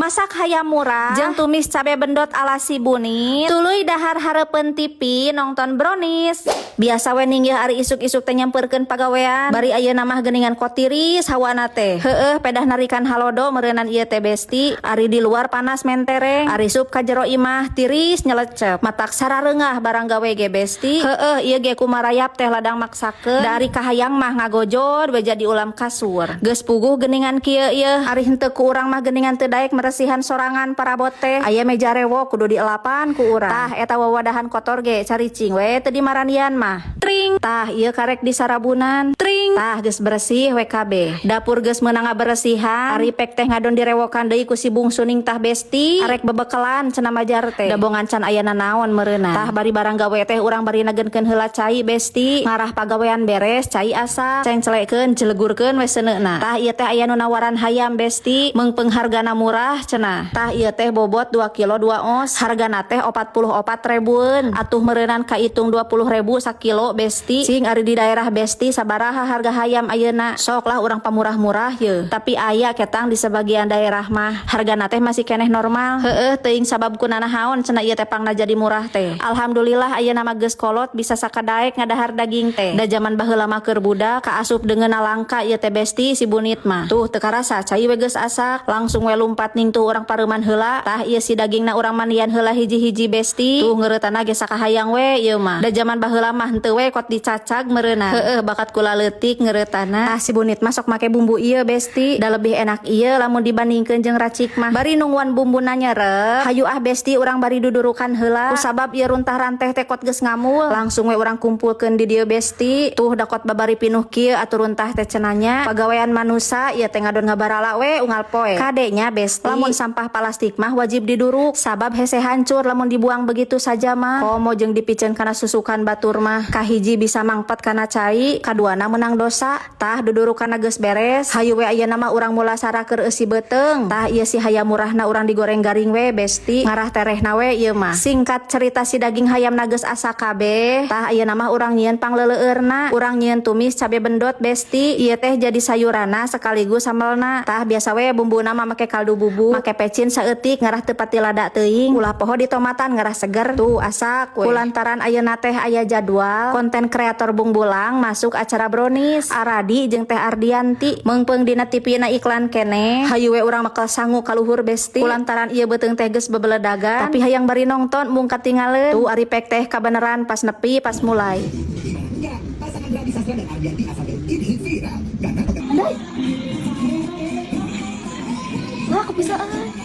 Masak hayam murah jeung tumis cabe bendot ala si Bunit. Tuluy dahar hareupeun TV nongton brownies. Biasa we ninggih ari isuk-isuk teh nyampeurkeun pagawean. Bari ayeuna mah geuningan kotiris hawana teh. Heueuh pedah narikan halodo meureunan ieu teh besti. Ari di luar panas mentereng, ari sup ka jero imah tiris nyelecep. Matak sarareungah barang gawe ge besti. Heueuh ieu ge kumarayap teh ladang maksakeun. Dari kahayang mah ngagojod we jadi ulam kasur. Geus puguh geuningan kieu ieu. Ari henteu ku urang mah geuningan teu daek meresihan sorangan parabot teh. Aya meja rewok kudu dielapan ku urang. Tah eta wawadahan kotor ge caricing we teu dimaranian mah. Tring. Tah ieu karek disarabunan. Tring. Tah geus bersih we kabeh. Dapur geus meunang ngaberesihan. Ari pek teh ngadon direwokan deui ku si bungsuning tah besti. Arek bebekelan cenah majar teh. Dabongan can ayana naon meureunna. Tah bari barang gawe teh urang bari nagenkeun heula cai besti. Ngarah pagawean beres cai asa. Ceng celekeun celegurkeun we seuneuna. Tah ieu teh aya nu nawaran hayam besti. Meung hargana murah cenah. Tah ieu teh bobot 2 kilo 2 ons. Hargana teh 44.000-eun. Atuh meureunnan kaitung 20.000 sakilo besti. Sing ari di daerah besti sabaraha harga hayam ayeuna? Sok lah urang pamurah-murah ye. Tapi aya ketang di sebagian daerah mah hargana teh masih keneh normal. Heueuh teuing sabab kunana haon cenah ieu teh pangna jadi murah teh. Alhamdulillah ayeuna mah geus kolot bisa sakadaek ngadahar daging teh. Da zaman baheula mah keur budak kaasup deungeunna langka ieu teh besti si Bunit mah. Tuh teu karasa cai we geus asak langsung we lumpat ning tuh urang pareuman heula. Tah ieu si dagingna urang mandian heula hiji-hiji besti. Tuh ngeureutana ge sakahayang we ieu mah. Da zaman baheula mah henteu we kot dicacag meureunna. Heueuh bakat kula leutik ngeureutana. Tah si Bunit mah sok make bumbu ieu besti. Da lebih enak ieu lamun dibandingkeun jeung racik mah. Bari nungguan bumbuna nyerep. Hayu ah besti urang bari dudurukan heula. Kusabab ieu runtah ranteh teh kot geus ngamul. Langsung we urang kumpulkeun di dieu besti. Tuh da kot babari pinuh kieu atuh runtah teh cenanya. Pagawean manusa ieu teh ngadon ngabarala we unggal poe. Kadenya besti. Lamun sampah plastik mah wajib diduruk. Sabab hese hancur lamun dibuang begitu saja mah. Komo jeung dipikeun kana susukan batur mah. Kahiji bisa mangpet kana cai, kaduana menang dosa. Tah dudurukanna geus beres. Hayu we ayeuna mah urang mula sarakeun eusi beuteung. Tah ieu si hayam murahna urang digoreng garing we besti. Ngarah terehna we ieu mah. Singkat cerita si daging hayamna geus asa kabeh. Tah ayeuna mah urang nyieun pangleuleurna. Urang nyieun tumis cabe bendot besti. Ieu teh jadi sayurana sekaligus sambelna. Tah biasa we bumbuna mah make kaldu bubuk, make pecin saeutik ngarah teu pati lada teuing. Ulah poho ditomatan ngarah seger. Tuh asak we. Kulantaran ayeuna teh aya jadwal konten kreator Bungbulang masuk acara brownies. Aradi jeung Teh Ardianti meungpeung dina TV-na iklan kene. Hayu we urang makel sangu kaluhur besti. Kulantaran ieu beuteung teh geus bebeledagan. Tapi hayang bari nongton mung katingaleun. Tuh ari pek teh kabeneran pas nepi pas mulai. Pasangan Radhi Sastra dan Ardianti Asabel ini viral karena Andai. Wah, kepisaan.